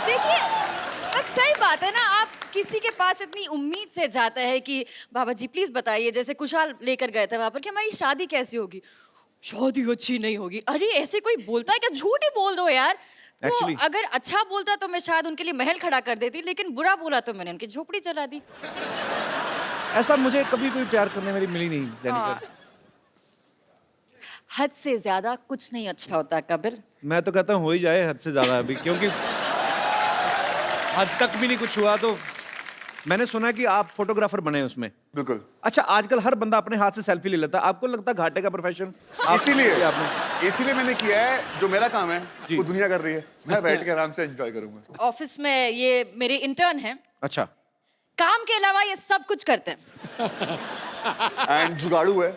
देखिए, सही बात है ना, आप किसी के पास इतनी उम्मीद से जाते हैं कि बाबा जी प्लीज बताइए, जैसे कुशाल लेकर गए थे वहां पर कि हमारी शादी कैसी होगी। शादी अच्छी नहीं होगी। अरे ऐसे कोई बोलता है क्या? झूठ ही बोल दो यार। तो Actually, अगर अच्छा बोलता तो मैं शायद उनके लिए महल खड़ा कर देती, लेकिन बुरा बोला तो मैंने उनकी झोपड़ी जला दी। ऐसा मुझे कभी कोई प्यार करने वाली मिली नहीं हाँ। जेनिफर। हद से ज्यादा कुछ नहीं अच्छा होता कबिर। मैं तो कहता हूँ हो ही जाए हद से ज्यादा अभी, क्योंकि हद तक भी नहीं कुछ हुआ। तो मैंने सुना कि आप फोटोग्राफर बने हैं उसमें। बिल्कुल। अच्छा, आजकल हर बंदा अपने हाथ से सेल्फी ले लेता है, आपको लगता है घाटे का प्रोफेशन? इसीलिए मैंने किया है। जो मेरा काम है जी। वो दुनिया कर रही है, मैं बैठ के आराम से एंजॉय करूंगा। ऑफिस में ये मेरे इंटर्न हैं, अच्छा, काम के अलावा ये सब कुछ करते हैं। एंड जुगाड़ू है,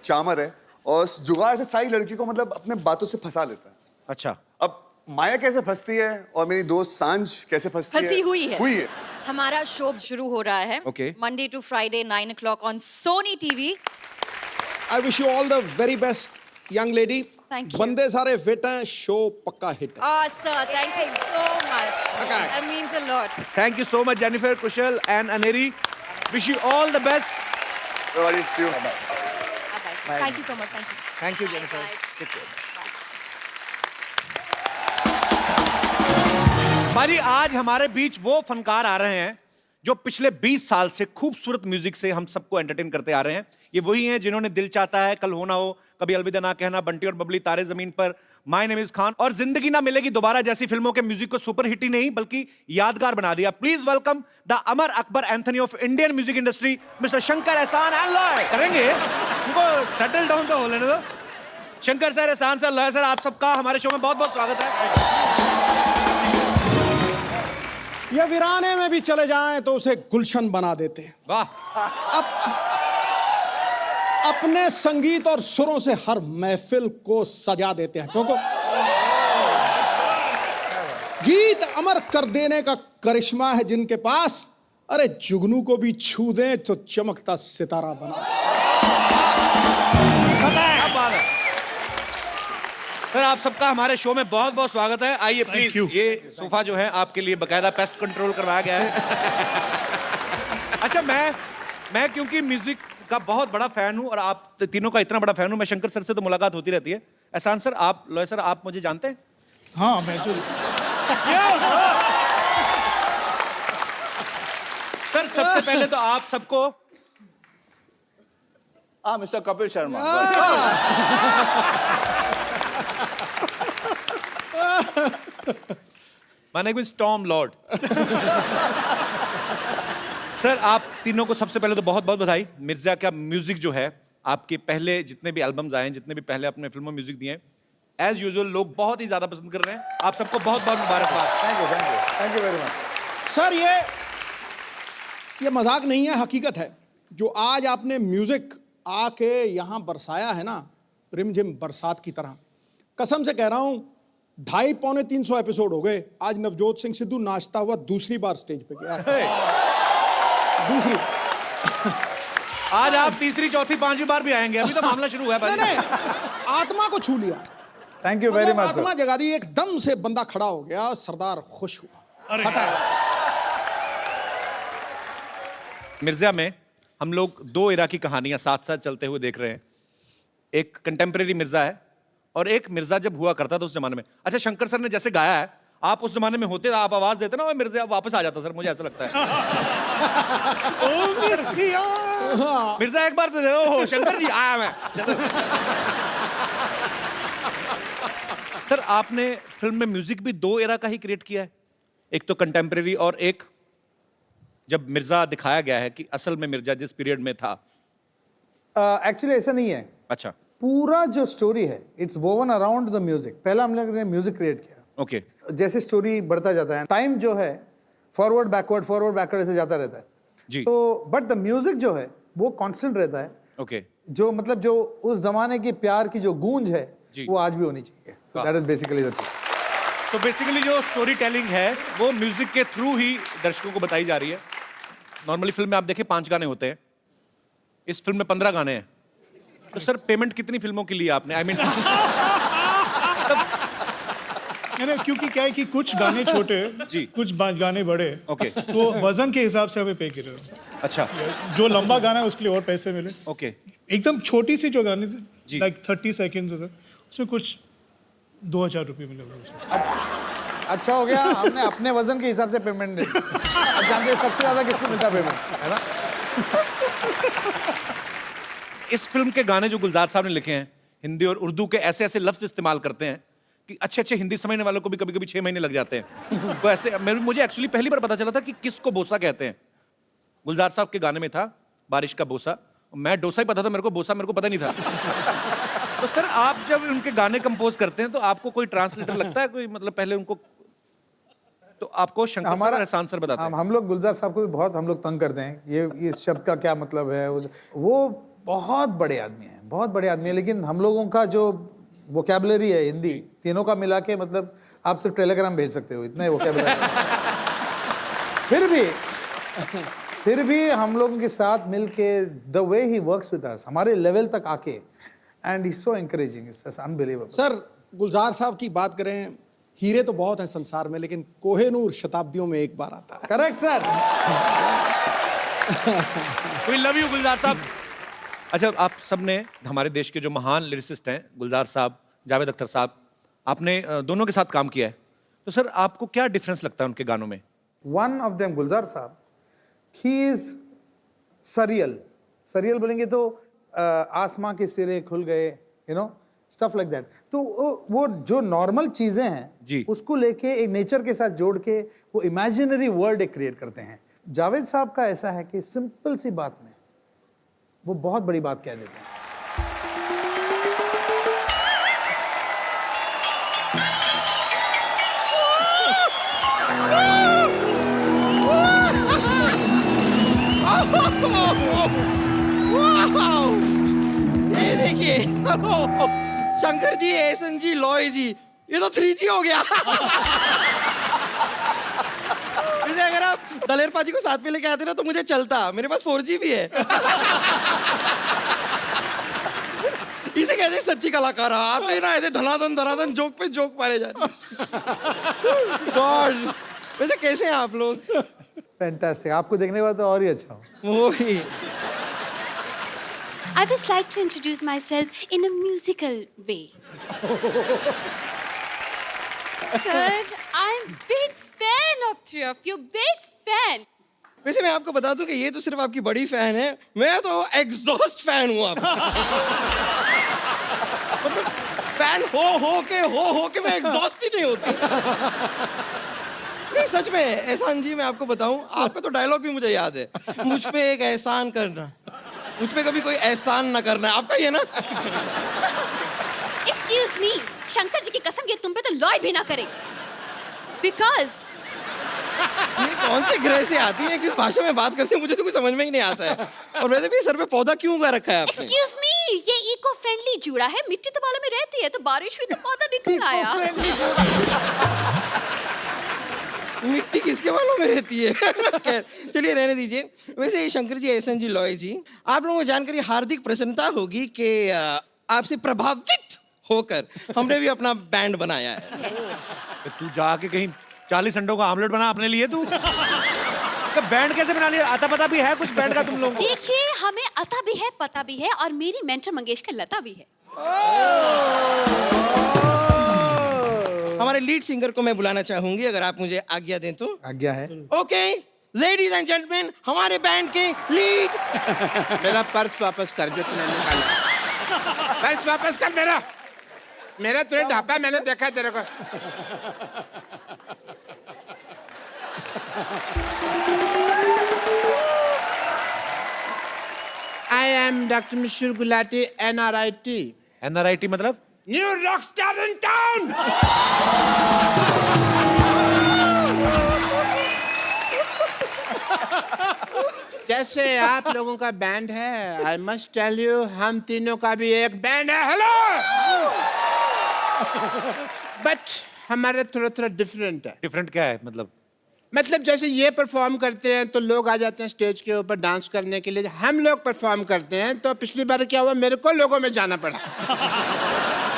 चामर है, और उस जुगाड़ से सारी लड़कियों को मतलब अपने बातों से फंसा लेता है। अच्छा। अब माया कैसे फंसती है और मेरी दोस्त सांझ कैसे फंसती फंसी हुई है। हुई है। हमारा शो शुरू हो रहा है Okay. Monday to Friday 9 o'clock on Sony TV. I wish you all the very best, young lady. Thank you. बंदे सारे फिट हैं, शो पक्का हिट है। Sir thank you so much, Okay. That means a lot. Thank you so much Jennifer, Kusal and Aneri. Wish you all the best. Everybody, see you. Thank you so much, thank you. Thank you Jennifer. बाजी, आज हमारे बीच वो फनकार आ रहे हैं जो पिछले 20 साल से खूबसूरत म्यूजिक से हम सबको एंटरटेन करते आ रहे हैं। ये वही हैं जिन्होंने दिल चाहता है, कल हो ना हो, कभी अलविदा ना कहना, बंटी और बबली, तारे जमीन पर, माय नेम इज खान और जिंदगी ना मिलेगी दोबारा जैसी फिल्मों के म्यूजिक को सुपर हिट ही नहीं बल्कि यादगार बना दिया। Please welcome the Amar Akbar Anthony of Indian music industry, mister Shankar Ehsaan and Loy. करेंगे उनको सेटल डाउन तो हो लेने दो। शंकर सर, एहसान सर, लॉय सर, आप सबका हमारे शो में बहुत बहुत स्वागत है। ये वीराने में भी चले जाएं तो उसे गुलशन बना देते हैं। वाह। अपने संगीत और सुरों से हर महफिल को सजा देते हैं। ठोको। गीत अमर कर देने का करिश्मा है जिनके पास, अरे जुगनू को भी छू दें तो चमकता सितारा बना। क्या बात है सर, आप सबका हमारे शो में बहुत बहुत स्वागत है। आइए प्लीज, ये सोफा जो है आपके लिए बकायदा पेस्ट कंट्रोल करवाया गया है। अच्छा, मैं क्योंकि म्यूजिक का बहुत बड़ा फैन हूं और आप तीनों का इतना बड़ा फैन हूं, मैं शंकर सर से तो मुलाकात होती रहती है। एहसान सर, आप, लॉय सर, आप मुझे जानते हैं? हाँ, मैं जो सर सबसे पहले तो आप सबको मिस्टर कपिल शर्मा। माने कोई स्टॉर्म लॉर्ड। सर आप तीनों को सबसे पहले तो बहुत बहुत बधाई। मिर्जा का म्यूजिक जो है, आपके पहले जितने भी एल्बम्स आए हैं, जितने भी पहले अपने फिल्मों में म्यूजिक दिए हैं, एज यूजुअल लोग बहुत ही ज्यादा पसंद कर रहे हैं। आप सबको बहुत बहुत मुबारकबाद। Thank you very much. Sir, ये मजाक नहीं है, हकीकत है। जो आज आपने म्यूजिक आके यहाँ बरसाया है ना, रिमझिम बरसात की तरह, कसम से कह रहा हूँ, 250-300 एपिसोड हो गए, आज नवजोत सिंह सिद्धू नाचता हुआ दूसरी बार स्टेज पे गया। दूसरी। आज आप तीसरी, चौथी, पांचवी बार भी आएंगे, अभी तो मामला शुरू हुआ है। नहीं, आत्मा को छू लिया। Thank you very much. आत्मा जगा दी, एकदम से बंदा खड़ा हो गया, सरदार खुश हुआ। मिर्जा में हम लोग दो इरा की कहानियां साथ साथ चलते हुए देख रहे हैं। एक कंटेम्प्रेरी मिर्जा है और एक मिर्जा जब हुआ करता था उस जमाने में। अच्छा, शंकर सर ने जैसे गाया है, आप उस जमाने में होते, आप आवाज देते ना, वो मिर्जा वापस आ जाता सर, मुझे ऐसा लगता है। मिर्जा एक बार तो दे, ओहो शंकर जी आया मैं। सर आपने फिल्म में म्यूजिक भी दो एरा का ही क्रिएट किया है, एक तो कंटेम्प्रेरी और एक जब मिर्जा दिखाया गया है कि असल में मिर्जा जिस पीरियड में था। एक्चुअली ऐसा नहीं है। अच्छा, पूरा जो स्टोरी है it's woven around the music. पहला हम लोग ने म्यूजिक क्रिएट किया। ओके। जैसे स्टोरी बढ़ता जाता है, टाइम जो है फॉरवर्ड बैकवर्ड ऐसे जाता रहता है जी। तो बट द म्यूजिक जो है वो कांस्टेंट रहता है। ओके। जो मतलब जो उस जमाने की प्यार की जो गूंज है जी। वो आज भी होनी चाहिए। So that is basically the thing. तो बेसिकली जो स्टोरी टेलिंग है वो म्यूजिक के थ्रू ही दर्शकों को बताई जा रही है। नॉर्मली फिल्म में आप देखें 5 गाने होते हैं, इस फिल्म में 15 गाने हैं। तो सर पेमेंट कितनी फिल्मों की ली आपने? आई मीन नहीं, क्योंकि क्या है कि कुछ गाने छोटे जी। कुछ गाने बड़े, ओके। तो वजन के हिसाब से हमें पे कर रहे हो। अच्छा, जो लंबा गाना है उसके लिए और पैसे मिले, ओके। एकदम छोटी सी जो गाने जी। लाइक 30 सेकेंड्स उसमें कुछ 2000 रुपये मिले उसमें। अच्छा हो गया, हमने अपने वजन के हिसाब से पेमेंट दे दी। अब जानते हैं सबसे ज्यादा किसको मिलता पेमेंट, है ना? इस फिल्म के गाने जो गुलजार साहब ने लिखे हैं, हिंदी और उर्दू के ऐसे ऐसे लफ्ज इस्तेमाल करते हैं कि अच्छे अच्छे हिंदी समझने वालों को भी कभी कभी 6 महीने लग जाते हैं। तो ऐसे मुझे एक्चुअली पहली बार पता चला था कि किसको बोसा कहते हैं। गुलजार साहब के गाने में था बारिश का बोसा, मैं डोसा ही पता था, मेरे को बोसा मेरे को पता नहीं था। तो सर, आप जब उनके गाने कंपोज करते हैं तो आपको कोई ट्रांसलेटर लगता है, कोई मतलब पहले उनको, तो आपको शंकर सर और एहसान सर बताते हैं? हम लोग गुलजार साहब को भी बहुत हम लोग तंग करते हैं, ये इस शब्द का क्या मतलब है। वो बहुत बड़े आदमी हैं, बहुत बड़े आदमी हैं, लेकिन हम लोगों का जो वोकैबुलरी है हिंदी तीनों का मिला के, मतलब आप सिर्फ टेलीग्राम भेज सकते हो, इतना ही वोकैबुलरी। फिर भी हम लोगों के साथ मिलके the way he works with us, हमारे लेवल तक आके, and he so encouraging, it's unbelievable. Sir, Gulzar साहब की बात करें, हीरे तो बहुत हैं संसार में, लेकिन कोहेनूर शताब्दियों में एक बार आता है। Correct sir. We love you Gulzar साहब। अच्छा, आप सबने हमारे देश के जो महान लिरिसिस्ट हैं, गुलजार साहब, जावेद अख्तर साहब, आपने दोनों के साथ काम किया है, तो सर आपको क्या डिफरेंस लगता है उनके गानों में? वन ऑफ देम गुलजार साहब, ही इज सरियल। सरियल बोलेंगे तो आसमां के सिरे खुल गए, you know, stuff like that. तो वो जो नॉर्मल चीजें हैं जी। उसको लेके एक नेचर के साथ जोड़ के वो इमेजिनरी वर्ल्ड एक क्रिएट करते हैं। जावेद साहब का ऐसा है कि सिंपल सी बात में वो बहुत बड़ी बात कह देते हैं। ये देखिए, शंकर जी, एहसन जी, लॉय जी, ये तो 3G हो गया। वैसे अगर आप दलेर पाजी को साथ में लेके आते ना तो मुझे चलता, मेरे पास 4G भी है। इसे कहते हैं सच्ची कलाकार। आपसे ना ऐसे धनाधन जोक पे जोक मारे जा रहे। गॉड, वैसे कैसे हैं आप लोग? फैंटास्टिक, आपको देखने के बाद तो और ही अच्छा हो। वो ही। I would like to introduce myself in a musical way. Sir, I'm big fan of three of you, big fan. वैसे मैं आपको बता दूं कि ये तो सिर्फ आपकी बड़ी फैन है, मैं तो एग्जॉस्ट फैन हूँ आपका। मतलब फैन हो के मैं एग्जॉस्ट ही नहीं होती। नहीं, सच में एहसान जी, मैं आपको बताऊं, आपका तो डायलॉग भी मुझे याद है, मुझ पे एक एहसान करना, मुझ पे कभी कोई एहसान ना करना, आपका ही है ना? Excuse me, शंकर जी की कसम, ये तुम पे तो लॉय भी ना करे। Because ये कौन से ग्रह से आती है, किस भाषा में बात करती है, मुझे तो कुछ समझ में ही नहीं आता है। और वैसे भी सर पे पौधा क्यों उगा रखा है आपने? Excuse me, ये इको फ्रेंडली जूड़ा है, मिट्टी तो बालों में रहती है, तो बारिश हुई तो पौधा निकल आया। मिट्टी किसके बालों में रहती है? खैर, चलिए रहने दीजिए। वैसे ये शंकर जी, एहसन जी, लॉय जी, आप लोगों को जानकर ये हार्दिक प्रसन्नता होगी कि आपसे प्रभावित होकर हमने भी अपना बैंड बनाया है। तू जाके कहीं 40 अंडों का आमलेट बना अपने लिए तू। तो बैंड कैसे बना लिया? आता पता भी है कुछ बैंड का तुम लोगों को? देखिए, हमें अता भी है, पता भी है, और मेरी मेंटर मंगेशकर लता भी है। हमारे लीड सिंगर को मैं बुलाना चाहूंगी, अगर आप मुझे आज्ञा दें तो। आज्ञा है। ओके, लेडीज एंड जेंटलमैन, हमारे बैंड के लीड। मेरा पर्स वापस कर, जो तूने निकाला। पर्स वापस कर मेरा तुझे ढापा, मैंने देखा तेरे को। I am Dr. Mishur Gulati, NRIT. NRIT मतलब? New rock star in town. जैसे आप लोगों का बैंड है, आई मस्ट टेल यू, हम तीनों का भी एक बैंड है। हेलो, बट हमारा थोड़ा थोड़ा डिफरेंट है। डिफरेंट क्या है मतलब जैसे ये परफॉर्म करते हैं तो लोग आ जाते हैं स्टेज के ऊपर डांस करने के लिए, हम लोग परफॉर्म करते हैं तो पिछली बार क्या हुआ, मेरे को लोगों में जाना पड़ा।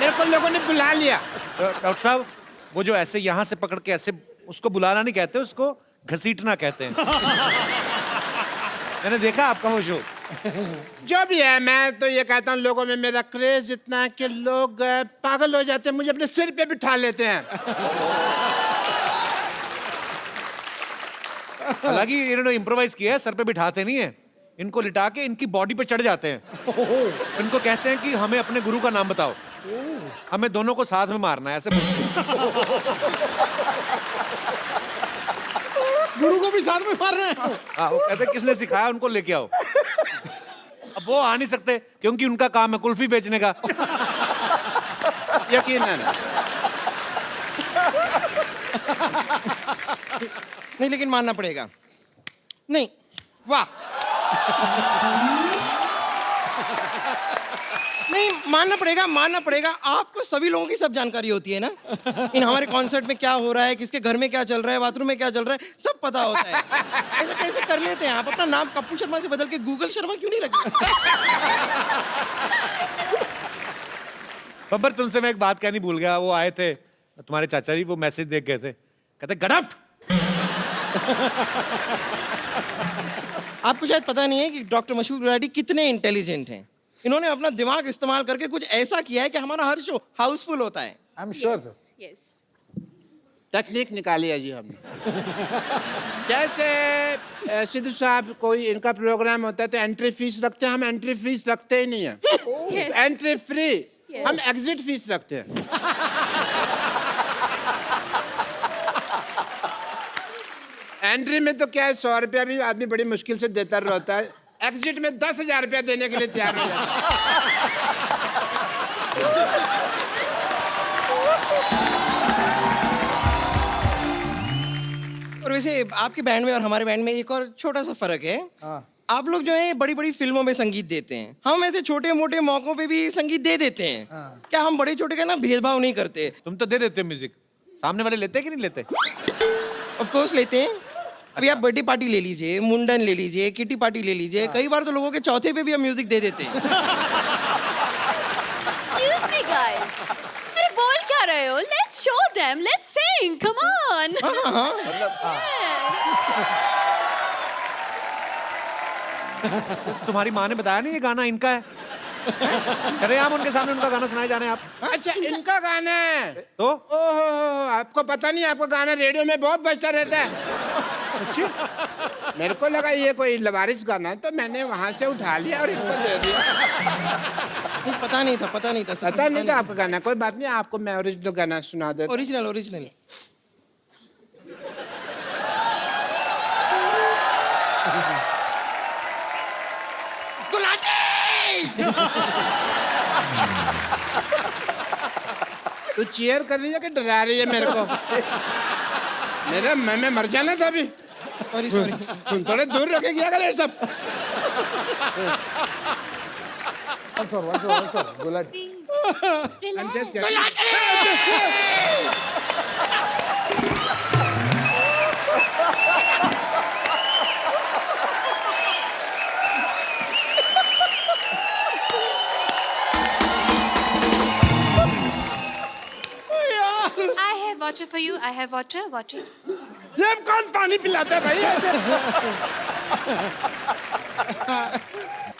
मेरे को लोगों ने बुला लिया। डॉक्टर साहब, वो जो ऐसे यहाँ से पकड़ के ऐसे, उसको बुलाना नहीं कहते, उसको घसीटना कहते हैं। मैंने देखा आपका वो शो। जो भी है, मैं तो ये कहता हूँ लोगों में मेरा क्रेज इतना है कि लोग पागल हो जाते हैं, मुझे अपने सिर पे बिठा लेते हैं। हालांकि इन्होंने इम्प्रोवाइज किया है, सर पे बिठाते नहीं है, इनको लिटा के इनकी बॉडी पे चढ़ जाते हैं। इनको कहते हैं कि हमें अपने गुरु का नाम बताओ, हमें दोनों को साथ में मारना है, ऐसे बोलते हैं। गुरु को भी साथ में मारना है। हाँ, वो कहते हैं किसने सिखाया, उनको लेके आओ। अब वो आ नहीं सकते क्योंकि उनका काम है कुल्फी बेचने का। यकीनन। नहीं, लेकिन मानना पड़ेगा। नहीं, वाह। नहीं, मानना पड़ेगा। आपको सभी लोगों की सब जानकारी होती है ना, इन हमारे कॉन्सर्ट में क्या हो रहा है, किसके घर में क्या चल रहा है, बाथरूम में क्या चल रहा है, सब पता होता है। ऐसा कैसे कर लेते हैं आप? अपना नाम कप्पू शर्मा से बदल के गूगल शर्मा क्यों नहीं रखते? बब्बर, तुमसे मैं एक बात कहनी भूल गया। वो आए थे तुम्हारे चाचा जी, वो मैसेज देख गए थे, कहते गड़प। आपको शायद पता नहीं है कि डॉक्टर मशहूर गुलाटी कितने इंटेलिजेंट हैं। इन्होंने अपना दिमाग इस्तेमाल करके कुछ ऐसा किया है कि हमारा हर शो हाउसफुल होता है। I am sure sir. Yes. तकनीक निकाली है जी हमने। जैसे सिद्धू साहब, कोई इनका प्रोग्राम होता है तो एंट्री फीस रखते हैं, हम एंट्री फीस रखते ही नहीं है। Yes. Entry free, Yes. हम एग्जिट फीस रखते हैं। एंट्री में तो क्या है, 100 रुपया भी आदमी बड़ी मुश्किल से देता रहता है, एग्जिट में 10,000 रुपया देने के लिए तैयार हो जाता है। और वैसे आपके बैंड में और हमारे बैंड में एक और छोटा सा फर्क है। आप लोग जो है बड़ी बड़ी फिल्मों में संगीत देते हैं, हम ऐसे छोटे मोटे मौकों पे भी संगीत दे देते हैं। क्या हम बड़े छोटे का ना भेदभाव नहीं करते? तुम तो दे देते हो म्यूजिक, सामने वाले लेते कि नहीं लेते? ऑफ कोर्स लेते हैं। अभी आप बर्थडे पार्टी ले लीजिए, मुंडन ले लीजिए, किटी पार्टी ले लीजिए, कई बार तो लोगों के चौथे पे भी हम म्यूजिक दे देते हैं। Excuse me, guys. अरे बोल क्या रहे हो? Let's show them. Let's sing. Come on. तुम्हारी माँ ने बताया नहीं ये गाना इनका है? अरे हम उनके सामने उनका गाना सुनाए जा रहे हैं आप। अच्छा, इनका गाना है तो ओहो, आपको पता नहीं, आपका गाना रेडियो में बहुत बजता रहता है। मेरे को लगा ये कोई लवारिस गाना है, तो मैंने वहां से उठा लिया और इनको दे दिया। नहीं, पता नहीं था पता नहीं था आपका गाना। कोई बात नहीं, आपको मैं ओरिजिनल गाना सुना देता। ओरिजिनल। तू चीयर कर रही है कि डरा रही है मेरे को? मेरा मैं मर जाना था अभी। सॉरी। तुम थोड़े दूर रखे क्या करे सब। One sir, Gulati. I'm just getting- I have water for you. I have water. ये कौन पानी पिलाता है भाई ऐसे?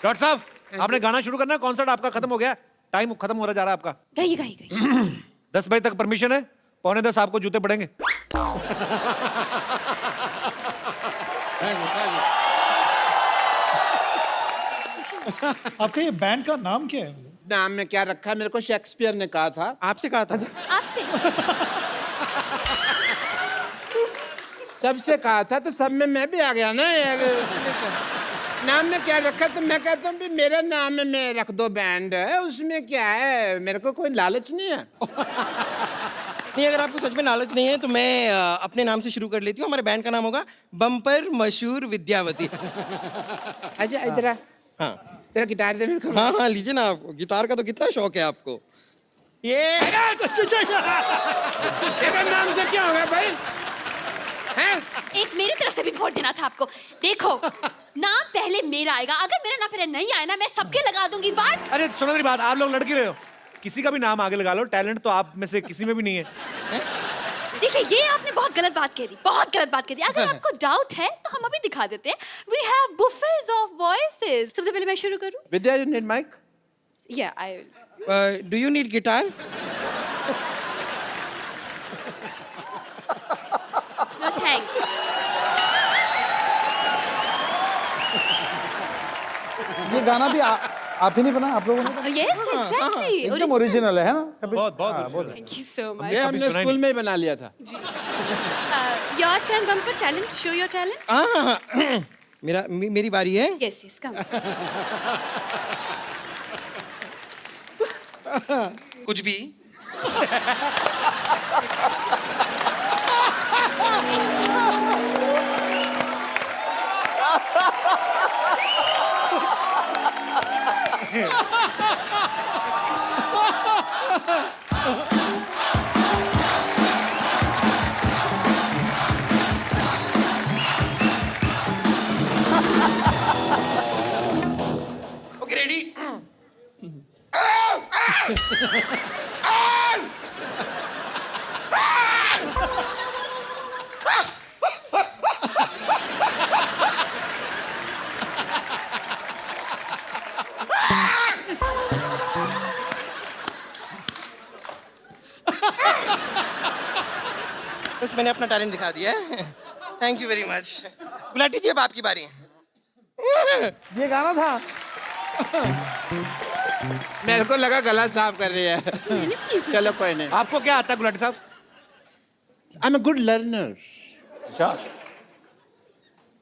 डॉक्टर साहब, आपने गाना शुरू करना है, कॉन्सर्ट आपका खत्म हो गया, टाइम खत्म हो रहा जा रहा है आपका। गई। 10 बजे तक परमिशन है, 9:45 आपको जूते पड़ेंगे। आपका ये बैंड का नाम क्या है? नाम में क्या रखा है, मेरे को शेक्सपियर ने कहा था। आपसे कहा था। आपसे। सबसे कहा था तो सब में मैं भी आ गया ना यार। नाम में क्या रखा, तो मैं कहता हूँ भी मेरे नाम में मैं रख दो बैंड, उसमें क्या है, मेरे को कोई लालच नहीं है। नहीं, अगर आपको सच में लालच नहीं है तो मैं अपने नाम से शुरू कर लेती हूँ। हमारे बैंड का नाम होगा बम्पर मशहूर विद्यावती। अच्छा, इधर आ। हाँ तेरा गिटार दे मेरे को। हाँ, लीजिए ना। आपको गिटार का तो कितना शौक है आपको। ये तेरा नाम से क्या होगा भाई? हैं? एक मेरी तरफ से भी वोट देना था आपको। देखो, नाम पहले मेरा आएगा। अगर मेरा नाम पहले नहीं आया ना, मैं सबके लगा दूंगी वाट। अरे सुनो मेरी बात, आप लोग लड़की रहे हो, किसी का भी नाम आगे लगा लो, टैलेंट तो आप में से किसी में भी नहीं है। देखिए ये आपने बहुत गलत बात कह दी, बहुत गलत बात कह दी। अगर आपको डाउट है तो हम अभी दिखा देते हैं। We have buffets of voices. सबसे पहले मैं शुरू करूं? विद्या, you need mic? या I do you need guitar? No thanks. ये गाना भी आप ही नहीं बना, आप लोगों ने? यस एग्जैक्टली, एकदम ओरिजिनल है ना? बहुत बहुत थैंक यू सो मच। ये हमने स्कूल में ही बना लिया था। Your turn bumper talent, show your talent. मेरी बारी है। Yes yes come. कुछ भी। Okay ready. बस मैंने अपना टैलेंट दिखा दिया है। Thank you very much. Gulati ji अब आपकी बारी है। ये गाना था। मेरे को लगा गला साफ कर रही है। चलो कोई नहीं। आपको क्या आता है गुलाटी साहब? I am a good learner. अच्छा,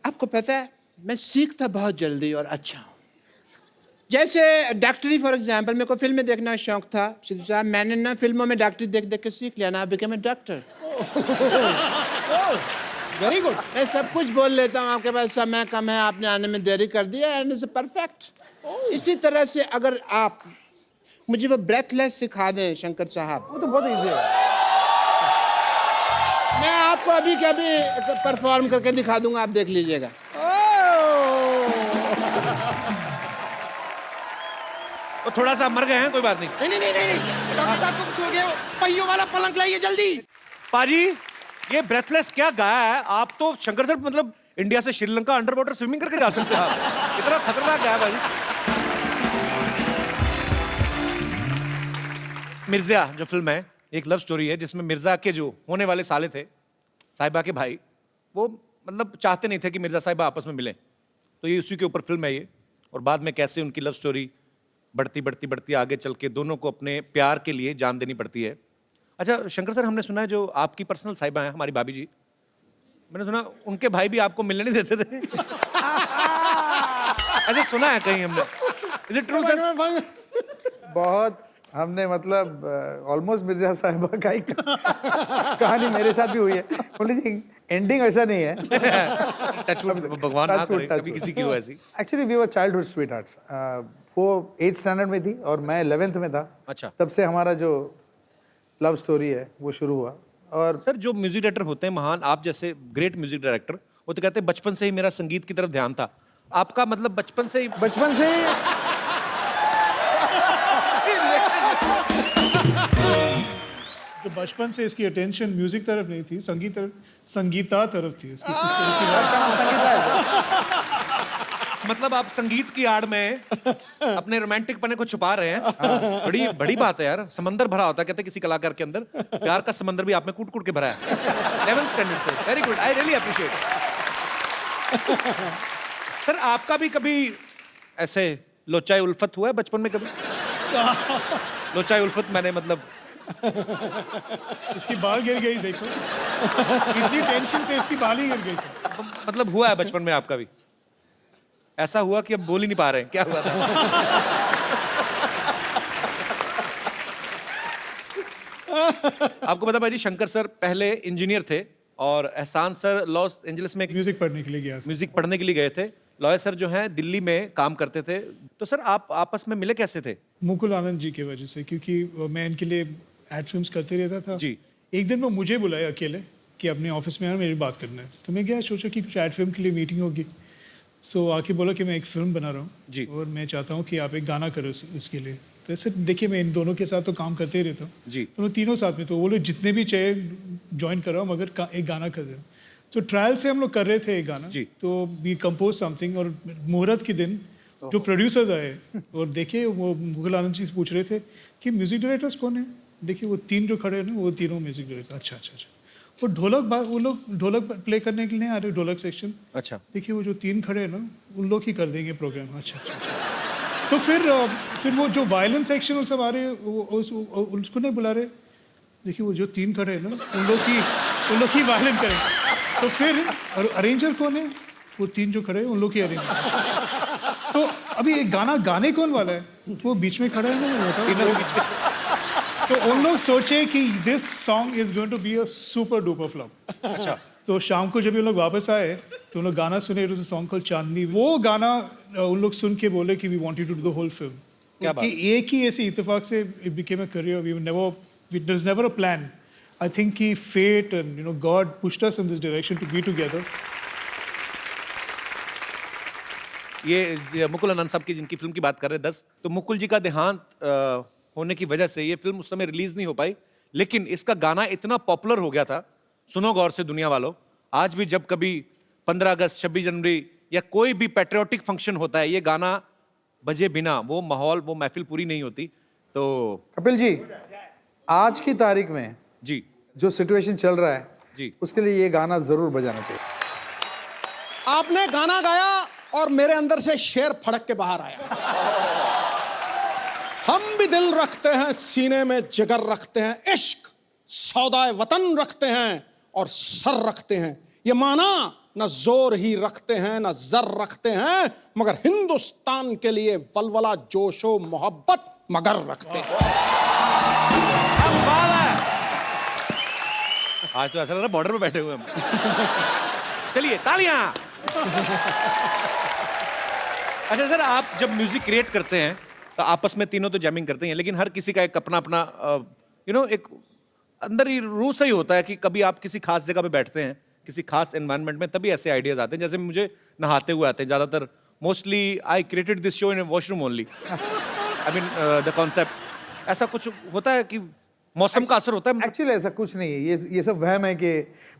आपको पता है मैं सीखता बहुत जल्दी और अच्छा हूँ। जैसे डॉक्टरी फॉर एग्जाम्पल, मेरे को फिल्में देखना शौक था। सिद्धू साहब, मैंने ना फिल्मों में डॉक्टरी देख देख के सीख लिया ना, become a doctor. Very good. मैं सब कुछ बोल लेता हूँ, आपके पास समय कम है, आपने आने में देरी कर दिया, एंड इट्स परफेक्ट। इसी तरह से अगर आप मुझे वो ब्रेथलेस सिखा दें शंकर साहब, वो तो बहुत इजी है। मैं आपको अभी के अभी परफॉर्म करके दिखा दूंगा, आप देख लीजिएगा। तो थोड़ा सा मर गए हैं, कोई बात नहीं। नहीं नहीं नहीं नहीं, डॉक्टर साहब को कुछ हो गया। पहियों वाला पलंग लाइए जल्दी। पाजी, ये ब्रेथलेस क्या गाया है? आप तो शंकर सर मतलब इंडिया से श्रीलंका अंडर वाटर स्विमिंग करके जा सकते हैं आप। इतना खतरनाक गाया भाई। मिर्जा जो फिल्म है, एक लव स्टोरी है जिसमें मिर्जा के जो होने वाले साले थे, साहिबा के भाई, वो मतलब चाहते नहीं थे कि मिर्जा साहिबा आपस में मिलें। तो ये उसी के ऊपर फिल्म है ये। और बाद में कैसे उनकी लव स्टोरी बढ़ती बढ़ती बढ़ती आगे चल के दोनों को अपने प्यार के लिए जान देनी पड़ती है। अच्छा शंकर सर, हमने सुना है जो आपकी पर्सनल साहिबा हैं, हमारी भाभी जी, मैंने सुना उनके भाई भी आपको मिलने नहीं देते थे। अच्छा सुना है कहीं हमने। Is it true sir? बहुत हमने मतलब ऑलमोस्ट मिर्जा साहिबा का ही कहानी मेरे साथ भी हुई है। ओनली एंडिंग ऐसा नहीं है। भगवान ना करे कभी किसी की हो ऐसी। Actually we were childhood sweethearts. वो 8th स्टैंडर्ड में थी और मैं 11th में था। अच्छा। तब से हमारा जो लव स्टोरी है वो शुरू हुआ। और सर जो म्यूजिक डायरेक्टर होते हैं महान, आप जैसे ग्रेट म्यूजिक डायरेक्टर, वो तो कहते हैं बचपन से ही मेरा संगीत की तरफ ध्यान था। आपका मतलब बचपन से ही? बचपन से तो बचपन से इसकी अटेंशन म्यूजिक तरफ नहीं थी, संगीत तरफ, संगीता तरफ थी इसकी सिस्टर की। का नाम संगीता है सर। मतलब आप संगीत की आड़ में अपने रोमांटिक पने को छुपा रहे हैं। बड़ी बड़ी बात है यार। समंदर भरा होता है, कहते हैं किसी कलाकार के अंदर प्यार का समंदर भी आप में कूट कूट के भरा है। 11th स्टैंडर्ड से। Very good, I really appreciate. Sir आपका भी कभी ऐसे लोचाई उल्फत हुआ है बचपन में कभी? लोचाई उल्फत मैंने मतलब इसकी बाल गिर गई, देखो इतनी टेंशन से इसकी बाल ही गिर गई सर। मतलब हुआ है बचपन में आपका भी? ऐसा हुआ कि अब बोल ही नहीं पा रहे हैं, क्या हुआ था? आपको पता भाई जी, शंकर सर पहले इंजीनियर थे और एहसान सर लॉस एंजलिस में म्यूजिक पढ़ने के लिए गया था। म्यूजिक पढ़ने के लिए गए थे। लॉयर सर जो हैं दिल्ली में काम करते थे। तो सर आप आपस में मिले कैसे थे? मुकुल आनंद जी की वजह से, क्योंकि मैं इनके लिए एड फिल्म्स करते रहता था जी। एक दिन वो मुझे बुलाए अकेले कि अपने ऑफिस में आना, मेरी बात करना है। तो मैं गया, सोचा कि कुछ एड फिल्म के लिए मीटिंग होगी। सो आके बोला कि मैं एक फिल्म बना रहा हूँ जी। और मैं चाहता हूँ कि आप एक गाना करो इसके लिए। तो ऐसे देखिए मैं इन दोनों के साथ तो काम करते ही रहता हूँ जी। तो लोग तीनों साथ में तो वो लोग जितने भी चाहे ज्वाइन कर रहा हूँ मगर एक गाना कर दे तो ट्रायल से हम लोग कर रहे थे एक गाना जी। तो वी कंपोज समथिंग और मुहूर्त के दिन जो प्रोड्यूसर्स आए और देखिए वो मुगल आनंद जी से पूछ रहे थे कि म्यूजिक डायरेक्टर्स कौन है देखिए वो तीन जो खड़े हैं ना वो तीनों म्यूजिक डायरेक्टर अच्छा अच्छा अच्छा वो वो लोग ढोलक प्ले करने के लिए आ रहे ढोलक सेक्शन अच्छा देखिए वो जो तीन खड़े हैं ना उन लोग ही कर देंगे प्रोग्राम अच्छा अच्छा अच्छा। तो फिर वो जो वायलिन सेक्शन वो सब आ रहे हैं उसको नहीं बुला रहे देखिए वो जो तीन खड़े हैं ना उन लोग ही वायलिन करेंगे तो फिर अरेंजर कौन है वो तीन जो खड़े हैं उन लोग ही अरेंजर तो अभी एक गाना गाने कौन वाला है वो बीच में खड़ा है ना वो बताओ तो उन लोग सोचे कि this song is going to be a super duper flop अच्छा तो शाम को जब ये लोग वापस आए तो उन लोग गाना सुने it was a song called Chandni वो गाना उन लोग सुन के बोले कि we wanted to do the whole film क्या बात कि एक ही ऐसे इत्तेफाक से it became a career we there is never a plan I think कि fate and God pushed us in this direction to be together ये मुकुल आनंद साहब की जिनकी फिल्म की बात कर रहे हैं 10 तो मुकुल जी का देहांत होने की वजह से ये फिल्म उस समय रिलीज नहीं हो पाई लेकिन इसका गाना इतना पॉपुलर हो गया था सुनो गौर से दुनिया वालों आज भी जब कभी 15 अगस्त 26 जनवरी या कोई भी पैट्रियोटिक फंक्शन होता है ये गाना बजे बिना वो माहौल वो महफिल पूरी नहीं होती तो कपिल जी आज की तारीख में जी जो सिचुएशन चल रहा है जी उसके लिए ये गाना जरूर बजाना चाहिए। आपने गाना गाया और मेरे अंदर से शेर फड़क के बाहर आया। हम भी दिल रखते हैं सीने में जिगर रखते हैं इश्क सौदाए वतन रखते हैं और सर रखते हैं ये माना न जोर ही रखते हैं न जर रखते हैं मगर हिंदुस्तान के लिए वलवला जोशो मोहब्बत मगर रखते हैं। आज तो ऐसा लग रहा है बॉर्डर पे बैठे हुए हम चलिए तालियां अच्छा सर आप जब म्यूजिक क्रिएट करते हैं तो आपस में तीनों तो जैमिंग करते हैं लेकिन हर किसी का एक अपना अपना एक अंदर ही रूह से ही होता है कि कभी आप किसी खास जगह पे बैठते हैं किसी खास एनवायरनमेंट में तभी ऐसे आइडियाज आते हैं जैसे मुझे नहाते हुए आते हैं ज्यादातर mostly I created this show in washroom only I mean the concept ऐसा कुछ होता है कि मौसम का असर होता है एक्चुअली ऐसा कुछ नहीं है ये सब वहम है कि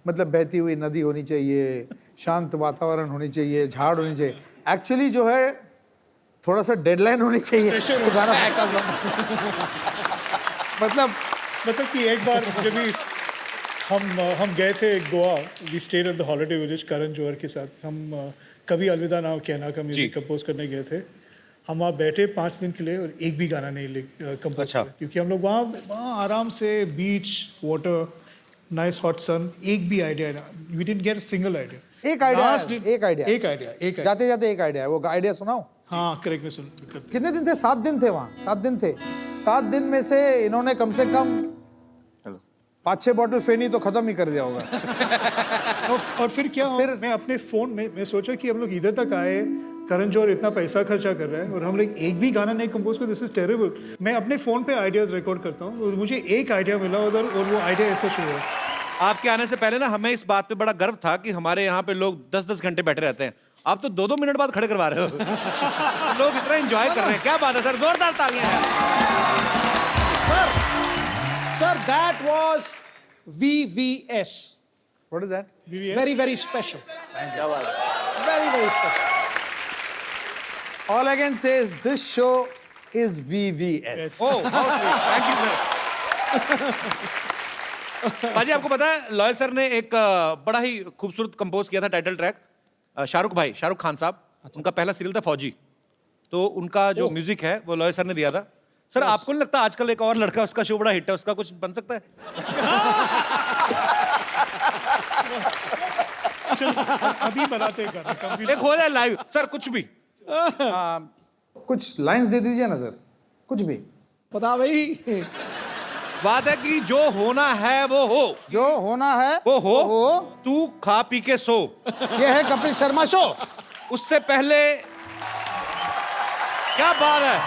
मतलब बहती हुई नदी होनी चाहिए शांत वातावरण होनी चाहिए झाड़ होनी चाहिए एक्चुअली जो है थोड़ा सा डेडलाइन होनी चाहिए तो गाना मतलब कि एक बार जब भी हम गए थे Goa we stayed at the holiday village Karan Johar के साथ हम कभी अलविदा ना कहना का म्यूजिक कंपोज करने गए थे हम वहाँ बैठे 5 दिन के लिए और एक भी गाना नहीं कंपोज अच्छा। क्योंकि हम लोग वहाँ आराम से beach water nice hot sun एक भी idea we didn't get a single idea एक आइडिया जाते जाते एक आइडिया वो आइडिया सुनाओ हाँ करेक्ट में सुन कितने दिन थे 7 दिन थे वहाँ 7 दिन थे 7 दिन में से इन्होंने कम से कम 5-6 बॉटल फेनी तो खत्म ही कर दिया होगा और फिर क्या फिर मैं अपने फोन में मैं सोचा कि हम लोग इधर तक आए करण जौहर इतना पैसा खर्चा कर रहा है और हम लोग एक भी गाना नहीं कंपोज कर दिस इज टेरेबल मैं अपने फोन पे आइडियाज रिकॉर्ड करता हूँ और मुझे एक आइडिया मिला उधर और वो आइडिया ऐसा शुरू हुआ आपके आने से पहले ना हमें इस बात पे बड़ा गर्व था कि हमारे यहाँ पे लोग 10-10 घंटे बैठे रहते हैं आप तो 2-2 मिनट बाद खड़े करवा रहे हो लोग इतना एंजॉय कर रहे हैं क्या बात है सर जोरदार तालियां sir that was VVS what is that very special very special All I can say is this show is VVS. Thank you sir बाजी आपको पता है लॉय सर ने एक बड़ा ही खूबसूरत कंपोज किया था टाइटल ट्रैक शाहरुख खान साहब उनका पहला सीरियल था फौजी तो उनका जो म्यूजिक है वो लॉय सर ने दिया था सर आपको नहीं लगता आजकल एक और लड़का उसका शो बड़ा हिट है उसका कुछ बन सकता है अभी बनाते हैं एक हो जाए लाइव सर कुछ भी कुछ लाइंस दे दीजिए ना सर कुछ भी बता भाई बात है कि जो होना है वो हो जो होना है वो हो तू खा पी के सो ये है कपिल शर्मा शो उससे पहले क्या बात है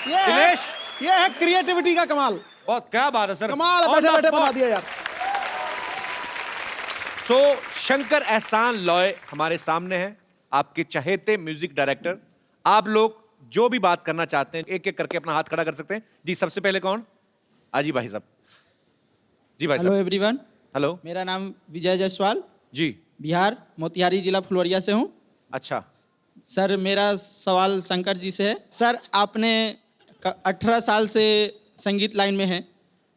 दिनेश ये है क्रिएटिविटी का कमाल बहुत क्या बात है सर कमाल है बैठे बैठे बना दिया यार तो शंकर एहसान लॉय हमारे सामने हैं आपके चहेते म्यूजिक डायरेक्टर आप लोग जो भी बात करना चाहते हैं एक एक करके अपना हाथ खड़ा कर सकते हैं। जी सबसे पहले कौन? जी भाई साहब। जी भाई हेलो साहब। Everyone, hello. मेरा नाम विजय जायसवाल, जी। बिहार मोतिहारी जिला फुलवरिया से हूँ। अच्छा। सर मेरा सवाल शंकर जी से है। सर आपने 18 साल से संगीत लाइन में हैं,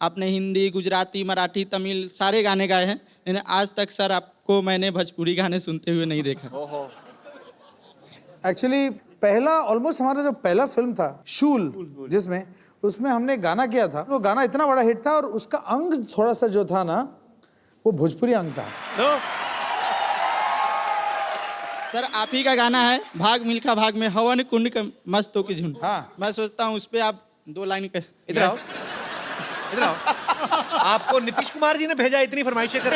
आपने हिंदी, गुजराती, मराठी, तमिल सारे गाने गाए हैं, लेकिन आज तक सर आपको मैंने भोजपुरी गाने सुनते हुए नहीं देखा। एक्चुअली पहला ऑलमोस्ट हमारा जो पहला फिल्म था शूल, जिसमें उसमें हमने गाना किया था, वो गाना इतना बड़ा हिट था और उसका अंग थोड़ा सा जो था ना वो भोजपुरी अंग था। सर आप ही का गाना है भाग मिल्खा भाग में हवन कुंड का मस्तों की झुंड। हाँ। मैं सोचता हूँ उस पर आप 2 लाइन कर। इधर आओ, इधर आओ। आपको नीतीश कुमार जी ने भेजा इतनी फरमाइशें कर,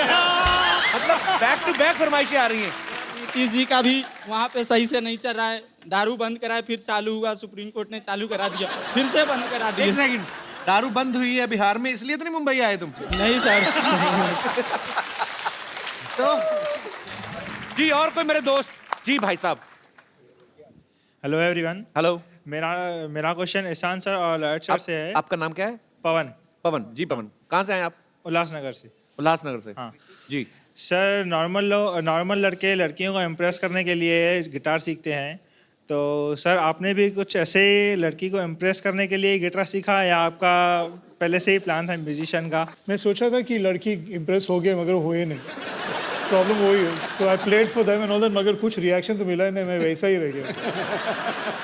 मतलब बैक टू बैक फरमाइशें आ रही हैं। नीतीश जी का भी वहाँ पे सही से नहीं चल रहा है, दारू बंद कराए फिर चालू हुआ, सुप्रीम कोर्ट ने चालू करा दिया, फिर से बंद करा एक दिया। सेकंड, दारू बंद हुई है बिहार में इसलिए तो नहीं मुंबई आए तुम? नहीं सर। तो जी और कोई मेरे दोस्त? जी भाई साहब। Hello everyone. हेलो। मेरा क्वेश्चन ईशान सर और लहर सर से है। आपका नाम क्या है? पवन। पवन जी। पवन कहाँ से आए आप? उल्लासनगर से। उल्लासनगर से। हाँ जी सर, नॉर्मल लड़के लड़कियों को इम्प्रेस करने के लिए गिटार सीखते हैं, तो सर आपने भी कुछ ऐसे लड़की को इम्प्रेस करने के लिए गिटार सीखा या आपका पहले से ही प्लान था म्यूजिशियन का? मैं सोचा था कि लड़की इम्प्रेस हो गए मगर हुए नहीं, प्रॉब्लम वही है। तो I played for them and all that, मगर कुछ रिएक्शन तो मिला नहीं, मैं वैसा ही रह गया।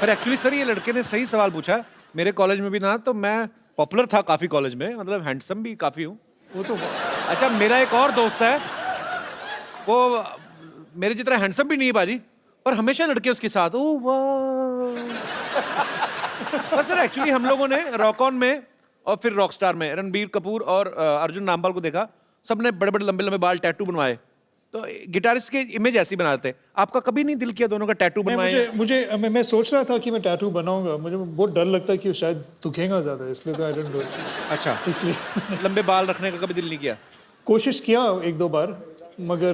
पर एक्चुअली सर ये लड़के ने सही सवाल पूछा। मेरे कॉलेज में भी ना तो मैं पॉपुलर था काफी कॉलेज में, मतलब हैंडसम भी काफी हूँ वो तो। अच्छा मेरा एक और दोस्त है, वो मेरे जितना हैंडसम भी नहीं है बाजी, पर हमेशा लड़के उसके साथ। ओ वाह। पर सर एक्चुअली हम लोगों ने रॉक ऑन में और फिर रॉकस्टार में रणबीर कपूर और अर्जुन नामपाल को देखा, सबने बड़े बड़े लंबे लंबे बाल टैटू बनवाए, तो गिटारिस्ट के इमेज ऐसी बनाते हैं। आपका कभी नहीं दिल किया दोनों का टैटू बनवाए? मैं सोच रहा था कि मैं टैटू बनाऊंगा, मुझे बहुत डर लगता है कि शायद दुखेगा ज्यादा, इसलिए तो आई डोंट डू। अच्छा इसलिए लंबे बाल रखने का कभी दिल नहीं किया? कोशिश किया 1-2 बार, मगर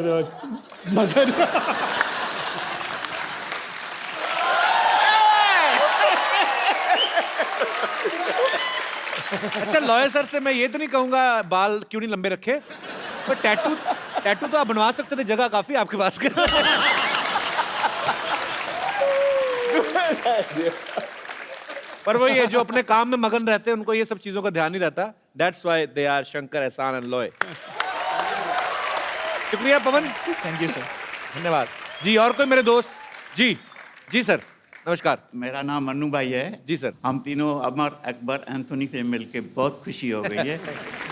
अच्छा लॉयर सर से मैं ये तो नहीं कहूंगा बाल क्यों नहीं लंबे रखे, पर टैटू तो आप बनवा सकते थे, जगह काफी आपके पास। पर वही है जो अपने काम में मगन रहते हैं उनको ये सब चीजों का ध्यान नहीं रहता। That's why they are Shankar, Ehsaan and Loy. शुक्रिया पवन। Thank you sir. धन्यवाद जी। और कोई मेरे दोस्त? जी जी सर नमस्कार। मेरा नाम मन्नू भाई है। जी सर। हम तीनों अमर अकबर एंथोनी से मिलके बहुत खुशी हो गई है।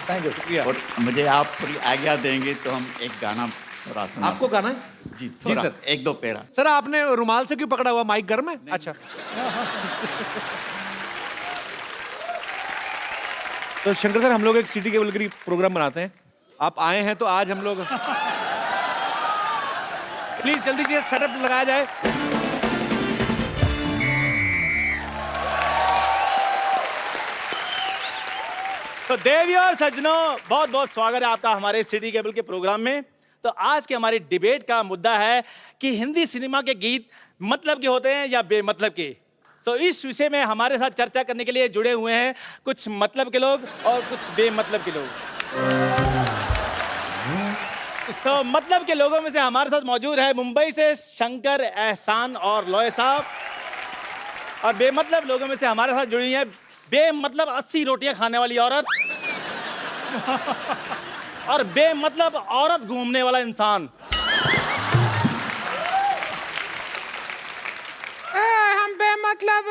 Thank you. शुक्रिया। और मुझे आप थोड़ी आज्ञा देंगे तो हम एक गाना थोड़ा सुना। आपको गाना है? जी जी सर। 1-2 पैरा। सर आपने रुमाल से क्यों पकड़ा हुआ? माइक गर्म है? अच्छा। तो शंकर सर हम लोग एक सिटी केबल की प्रोग्राम बनाते हैं, आप आए हैं तो आज हम लोग प्लीज जल्दी से सेटअप लगाया जाए। तो देवियों और सज्जनों, बहुत बहुत स्वागत है आपका हमारे सिटी केबल के प्रोग्राम में। तो आज के हमारी डिबेट का मुद्दा है कि हिंदी सिनेमा के गीत मतलब के होते हैं या बेमतलब के। तो इस विषय में हमारे साथ चर्चा करने के लिए जुड़े हुए हैं कुछ मतलब के लोग और कुछ बेमतलब के लोग। तो मतलब के लोगों में से हमारे साथ मौजूद है मुंबई से शंकर, एहसान और लॉय साहब, और बेमतलब लोगों में से हमारे साथ जुड़ी है बेमतलब 80 रोटियां खाने वाली औरत और बेमतलब औरत घूमने वाला इंसान। हम बेमतलब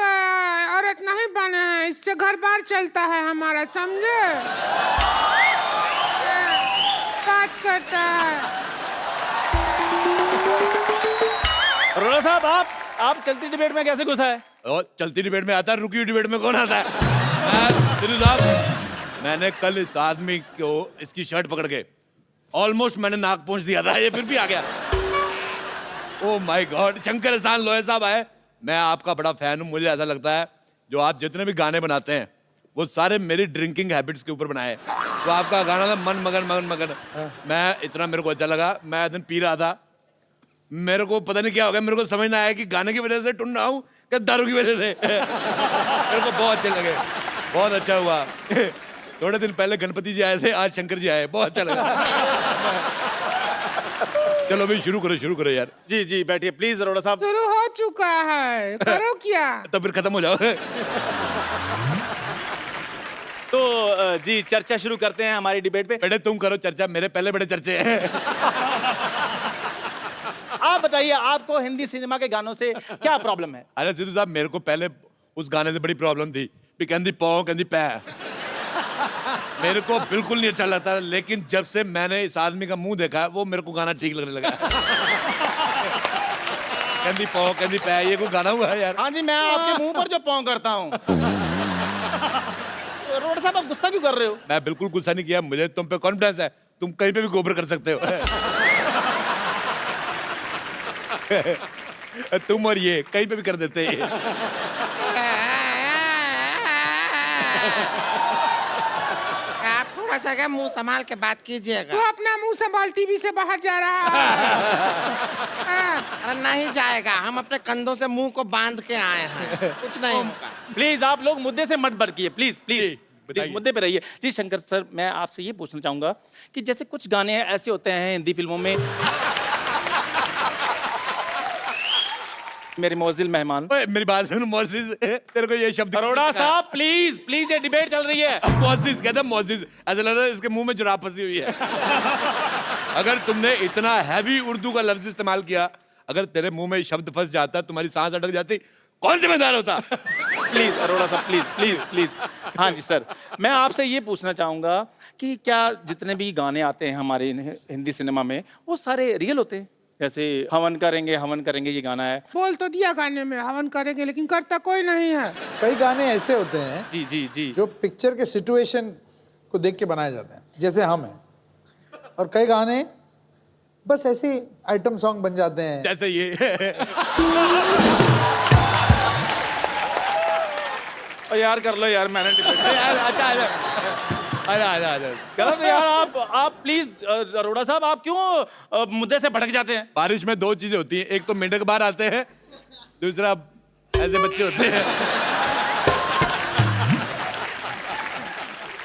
औरत नहीं बने हैं, इससे घर बार चलता है हमारा, समझे? बात करता है। रोला साहब आप चलती डिबेट में कैसे घुसा है? चलती डिबेट में आता है, रुकी हुई डिबेट में कौन आता है? दिनू साहब मैंने कल इस आदमी को इसकी शर्ट पकड़ के ऑलमोस्ट मैंने नाक पहुंच दिया था, ये फिर भी आ गया। Oh my God. शंकर, एहसान, लॉय साहब आए। मैं आपका बड़ा फैन हूँ। मुझे ऐसा लगता है जो आप जितने भी गाने बनाते हैं वो सारे मेरी ड्रिंकिंग हैबिट्स के ऊपर बनाए। तो आपका गाना था मन मगन मगन मगन, मैं इतना मेरे को अच्छा लगा। मैं दिन पी रहा था, मेरे को पता नहीं क्या हो गया, मेरे को समझ ना आया कि गाने की वजह से टुन रहा हूँ क्या दारू की वजह से? मेरे को बहुत अच्छे लगे, बहुत अच्छा हुआ। थोड़े दिन पहले गणपति जी आए थे, आज शंकर जी आए, बहुत अच्छा लगा। चलो भाई शुरू करो यार। जी जी बैठिए प्लीज अरोड़ा साहब। शुरू हो चुका है, करो क्या? तब फिर खत्म हो जाओ। तो जी चर्चा शुरू करते हैं हमारी डिबेट पे। बेटे तुम करो चर्चा, मेरे पहले बड़े चर्चे हैं। आप बताइए आपको हिंदी सिनेमा के गानों से क्या प्रॉब्लम है? अरे सिद्धू साहब, मेरे को पहले उस गाने से बड़ी प्रॉब्लम थी भी कहती पौ कहती पै, मेरे को बिल्कुल नहीं अच्छा लगता। लेकिन जब से मैंने इस आदमी का मुंह देखा वो मेरे को गाना ठीक लगने लगा। कहती पौ कहती पै, ये कोई गाना हुआ है यार? हाँ जी, मैं आपके मुंह पर जो पौ करता हूँ। अरोड़ा साहब आप गुस्सा क्यों कर रहे हो? मैं बिल्कुल गुस्सा नहीं किया, मुझे तुम पे कॉन्फिडेंस है, तुम कहीं पे भी गोबर कर सकते हो। तुम और ये कहीं पे भी कर देते हैं। आप थोड़ा सा क्या मुंह संभाल के बात कीजिएगा। तो अपना मुंह संभाल, टीवी से बाहर जा रहा है। अरे नहीं जाएगा, हम अपने कंधों से मुंह को बांध के आए हैं, कुछ नहीं होगा। प्लीज आप लोग मुद्दे से मत भटकिए, प्लीज प्लीज प्लीज मुद्दे पे रहिए। जी शंकर सर, मैं आपसे ये पूछना चाहूंगा कि जैसे कुछ गाने ऐसे होते हैं हिंदी फिल्मों में, मेरे मोजिल मेहमान। मेरी बात सुन मोजिज, तेरे को ये शब्द अरोड़ा साहब प्लीज प्लीज, ये डिबेट चल रही है। मोजिज कहता है, मोजिज ऐसा लग रहा है इसके मुंह में जुराब फंसी हुई है। अगर तुमने इतना हैवी उर्दू का लफ्ज इस्तेमाल किया, अगर तेरे मुंह में शब्द फंस जाता, तुम्हारी सांस अटक जाती, कौन जिम्मेदार होता? प्लीज अरोड़ा साहब प्लीज प्लीज प्लीज। हाँ जी सर, मैं आपसे ये पूछना चाहूंगा कि क्या जितने भी गाने आते हैं हमारे हिंदी सिनेमा में वो सारे रियल होते हैं? जैसे हवन करेंगे ये गाना है। बोल तो दिया गाने में हवन करेंगे, लेकिन करता कोई नहीं है। कई गाने ऐसे होते हैं जी जी जी जो पिक्चर के सिचुएशन को देख के बनाए जाते हैं, जैसे हम हैं। और कई गाने बस ऐसे आइटम सॉन्ग बन जाते हैं, जैसे ये। यार कर लो यार, मैंने डिबेट गलत है यार। आप प्लीज अरोड़ा साहब, आप क्यों मुद्दे से भटक जाते हैं? बारिश में दो चीजें होती हैं, एक तो मेंढक बाहर आते हैं, दूसरा ऐसे बच्चे होते हैं।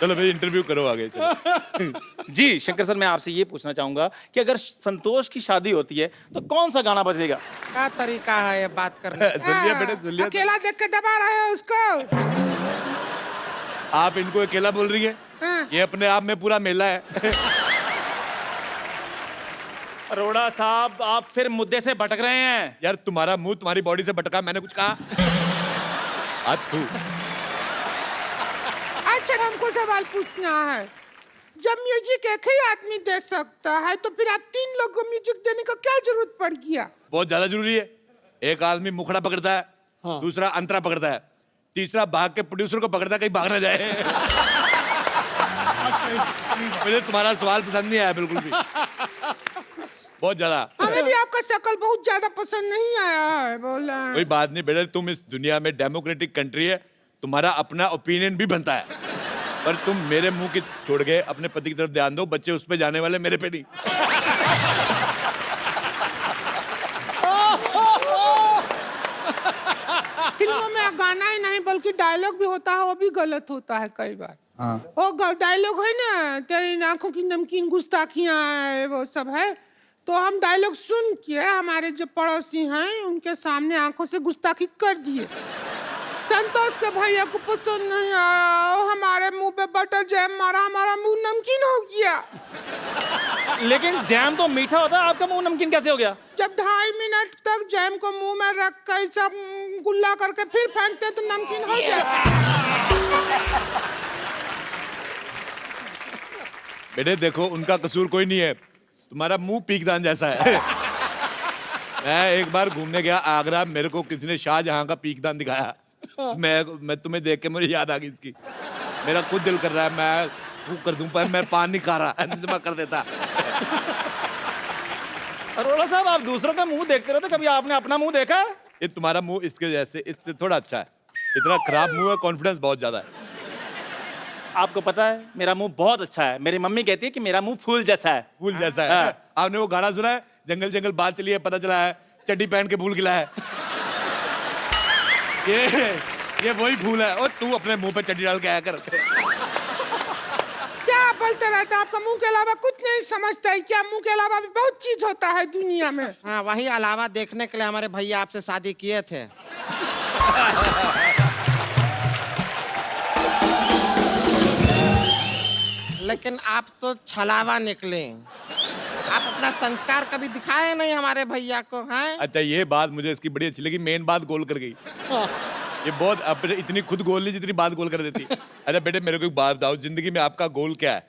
चलो भाई इंटरव्यू करो आगे। चलो। जी शंकर सर, मैं आपसे ये पूछना चाहूंगा कि अगर संतोष की शादी होती है तो कौन सा गाना बजेगा? क्या तरीका है ये बात करने का? सुन लिया बेटे, सुन लिया। अकेला देख के दबा रहे हो उसको। आप इनको अकेला बोल रही है? ये अपने आप में पूरा मेला है। अरोड़ा साहब आप फिर मुद्दे से भटक रहे हैं। यार तुम्हारा मुंह तुम्हारी बॉडी से भटका, मैंने कुछ कहा? अच्छा हमको सवाल पूछना है, जब म्यूजिक एक ही आदमी दे सकता है तो फिर आप तीन लोगों को म्यूजिक देने का क्या जरूरत पड़ गया? बहुत ज्यादा जरूरी है। एक आदमी मुखड़ा पकड़ता है, दूसरा अंतरा पकड़ता है, तीसरा भाग के प्रोड्यूसर को पकड़ता है कहीं भाग ना जाए। मुझे तुम्हारा सवाल पसंद नहीं आया बिल्कुल भी, बहुत ज्यादा। हमें भी आपका शक्ल बहुत ज्यादा पसंद नहीं आया है, बोला। कोई बात नहीं बेटा, तुम इस दुनिया में डेमोक्रेटिक कंट्री है, तुम्हारा अपना ओपिनियन भी बनता है, पर तुम मेरे मुंह की छोड़ के अपने पति की तरफ ध्यान दो, बच्चे उस पे जाने वाले, मेरे पे नहीं। फिल्मों में गाना ही नहीं बल्कि डायलॉग भी होता है, वो भी गलत होता है कई बार। वो डायलॉग है ना, तेरी आंखों की नमकीन गुस्ताखियां, वो सब है। तो हम डायलॉग सुन के हमारे जो पड़ोसी हैं उनके सामने आंखों से गुस्ताखी कर दिए। संतोष के भैया को पसंद नहीं आया, हमारे मुंह पे बटर जैम मारा, हमारा मुंह नमकीन हो गया। लेकिन जैम तो मीठा होता है, आपका मुंह नमकीन कैसे हो गया? जब 2.5 मिनट तक जैम को मुंह में रख कर सब गुल्ला करके फिर फेंकते तो नमकीन हो जाता। बेटे देखो, उनका कसूर कोई नहीं है, तुम्हारा मुंह पीकदान जैसा है। मैं एक बार घूमने गया आगरा, मेरे को किसी ने शाहजहां का पीकदान दिखाया। मैं तुम्हें देख के मुझे याद आ गई इसकी। मेरा खुद दिल कर रहा है मैं फूक कर दूं, पर मैं पान नहीं खा रहा, इंतजाम कर देता। अरोड़ा साहब आप दूसरों का मुंह देखते रहते, कभी आपने अपना मुंह देखा है? ये तुम्हारा मुंह इसके जैसे, इससे थोड़ा अच्छा है। इतना खराब मुंह है, कॉन्फिडेंस बहुत ज्यादा है। आपको पता है मेरा मुंह बहुत अच्छा है, मेरी मम्मी कहती है कि मेरा मुंह फूल जैसा है। फूल जैसा है। आपने वो गाना सुना है, जंगल जंगल बात चली है, पता चला है चड्डी पहन के फूल खिला है। ये वही फूल है। और तू अपने मुंह पे चड्डी डाल के आया कर। क्या बोलते रहते हैं? आपका मुंह के अलावा कुछ नहीं समझता है क्या? मुंह के अलावा भी बहुत चीज होता है दुनिया में। हाँ, वही अलावा देखने के लिए हमारे भैया आपसे शादी किए थे। लेकिन आप तो छलावा निकले। आप अपना संस्कार कभी दिखाए नहीं हमारे भैया को, हैं? अच्छा, ये बात मुझे इसकी बड़ी अच्छी लगी। मेन बात गोल कर गई। ये बहुत अपने इतनी खुद गोल नहीं जितनी बात गोल कर देती। अच्छा बेटे, मेरे को एक बात बताओ, जिंदगी में आपका गोल क्या है?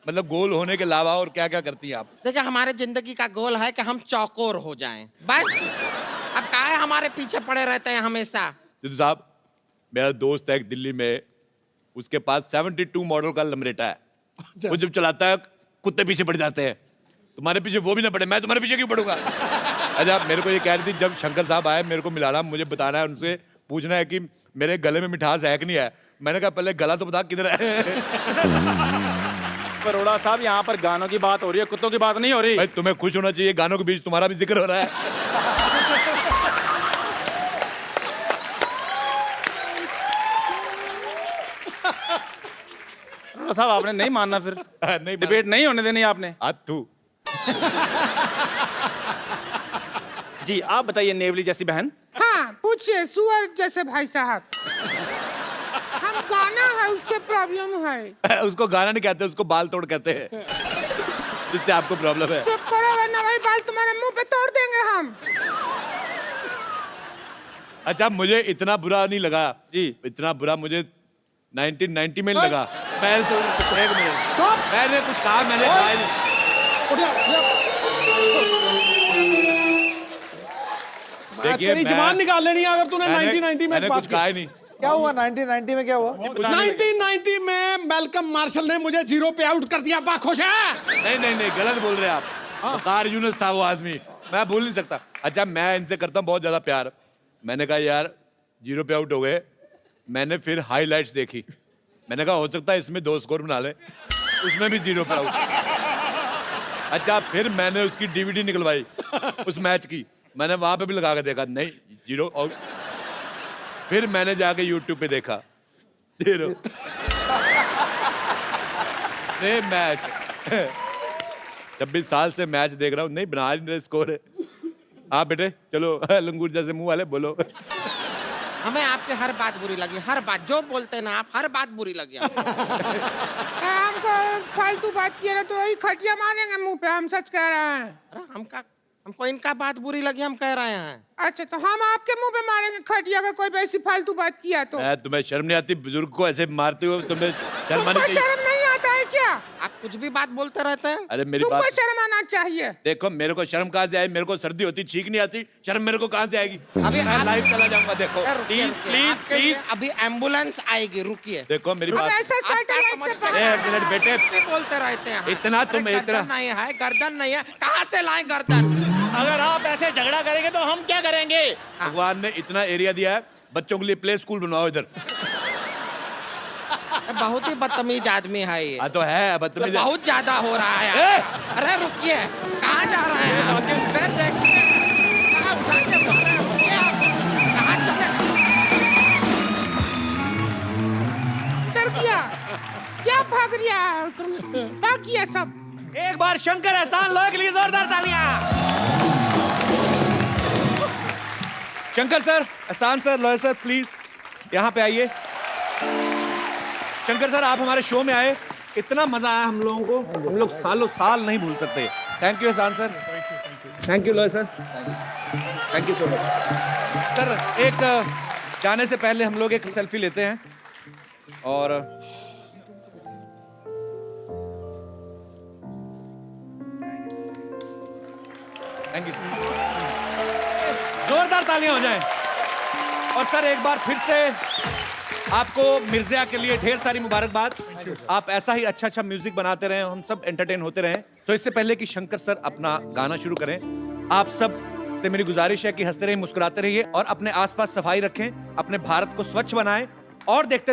मतलब गोल होने के अलावा और क्या क्या करती हैं आप? देखिए, हमारे जिंदगी का गोल है कि हम चौकोर हो जाएं, बस। अब काहे हमारे पीछे पड़े रहते हैं हमेशा? सिद्धू साहब, मेरा दोस्त है एक दिल्ली में, उसके पास 72 मॉडल का लमरेटा है। वो जब चलाता है कुत्ते पीछे पड़ जाते हैं। तुम्हारे पीछे वो भी ना पड़े, मैं तुम्हारे पीछे क्यों पड़ूंगा? अच्छा, मेरे को ये कह रही थी, जब शंकर साहब आए मेरे को मिलाना, मुझे बताना है, उनसे पूछना है कि मेरे गले में मिठास है कि नहीं है। मैंने कहा पहले गला तो बता किधर है। अरोड़ा साहब, यहाँ पर गानों की बात हो रही है, कुत्तों की बात नहीं हो रही। भाई तुम्हें खुश होना चाहिए, गानों के बीच तुम्हारा भी जिक्र हो रहा है। अरोड़ा साहब, आपने नहीं मानना फिर? नहीं, डिबेट नहीं होने देनी आपने। तू जी, आप बताइए नेवली जैसी बहन। हाँ, पूछिए सुअर जैसे भाई साहब। हम गाना है, उससे प्रॉब्लम है। उसको गाना नहीं कहते, उसको बाल तोड़ कहते हैं, जिससे आपको प्रॉब्लम है। चुप करो वरना भाई बाल तुम्हारे मुंह पे तोड़ देंगे हम। अच्छा, मुझे इतना बुरा नहीं लगा जी, इतना बुरा मुझे 1990 में लगा। मैंने तो एक मिनट, मैंने कुछ कहा, मैंने कहा तेरी जबान निकाल लेनी है अगर तूने 1990 में मैंने बात कुछ कहा ही नहीं। क्या हुआ 1990 में? क्या हुआ? 1990 में मैल्कम मार्शल ने मुझे 0 पे आउट कर दिया। बा खुश है? नहीं, गलत बोल रहे हैं आप। वकार यूनुस था वो आदमी, मैं भूल नहीं सकता। अच्छा, मैं इनसे करता हूँ बहुत ज्यादा प्यार। मैंने कहा यार 0 पे आउट हो गए। मैंने फिर हाईलाइट्स देखी, मैंने कहा हो सकता है इसमें 2 स्कोर बना ले, उसमें भी 0 पे आउट। अच्छा, फिर मैंने उसकी DVD निकलवाई उस मैच की, मैंने वहां पे भी लगा के देखा, नहीं 0 आउट। फिर मैंने जाके YouTube पे देखा 0 मैच। 26 साल से मैच देख रहा हूँ, नहीं बना नहीं रहे स्कोर है। हाँ बेटे चलो, लंगूर जैसे मुंह वाले बोलो। हमें आपकी हर बात बुरी लगी, हर बात जो बोलते हैं ना आप, हर बात बुरी लगी। हमको फालतू बात किया ना तो वही खटिया मारेंगे मुंह पे। हम सच कह रहे हैं। हमको इनका बात बुरी लगी, हम कह रहे हैं। अच्छा, तो हम आपके मुंह पे मारेंगे खटिया अगर कोई ऐसी फालतू बात किया तो? तुम्हें शर्म नहीं आती? बुजुर्ग को ऐसे मारते हो, तुम्हें शर्म आनी चाहिए। शर्म नहीं आता है क्या? आप कुछ भी बात बोलते रहते हैं। अरे मेरी तुमको बात शर्म आना चाहिए। देखो, मेरे को शर्म कहाँ से आए? मेरे को सर्दी होती छींक नहीं आती, शर्म मेरे को कहाँ से आएगी? अभी मैं लाइव चला जाऊंगा। देखो प्लीज, अभी एम्बुलेंस आएगी, रुकिए। देखो मेरी बात, ऐसा सैटेलाइट से एक मिनट बेटे, बोलते रहते हैं। इतना तुम इतना नहीं है, गर्दन नहीं है, कहाँ से लाए गर्दन? अगर आप ऐसे झगड़ा करेंगे तो हम क्या करेंगे? भगवान ने इतना एरिया दिया है, बच्चों के लिए प्ले स्कूल बनवाओ इधर। बहुत ही बदतमीज आदमी है ये। तो है बदतमीज, बहुत ज्यादा हो रहा है। अरे रुकिए, कहाँ जा रहे हैं? फिर देखिए, कहाँ उठा के बोल रहे हैं, रुकिए आप। कहाँ चले? डर गया क्या? भाग रिया, भाग गया सब। एक बार शंकर एहसान लो के लिए जोरदार तालियां। शंकर सर, एहसान सर, लॉयर सर, प्लीज यहाँ पे आइए। शंकर सर, आप हमारे शो में आए, इतना मजा आया हम लोगों को, हम लोग सालों साल नहीं भूल सकते। थैंक यू एहसान sir, thank you lawyer sir, thank you so much. Sir, एक जाने से पहले हम लोग एक सेल्फी लेते हैं और थैंक यू, जोरदार तालियां हो जाएं। और सर एक बार फिर से आपको मिर्ज़ा के लिए ढेर सारी मुबारकबाद। आप ऐसा ही अच्छा अच्छा म्यूजिक बनाते रहें, हम सब एंटरटेन होते रहें। तो इससे पहले कि शंकर सर अपना गाना शुरू करें, आप सब से मेरी गुजारिश है कि हंसते रहिए, मुस्कुराते रहिए और अपने आसपास सफाई रखें, अपने भारत को स्वच्छ बनाएं और देखते रहिए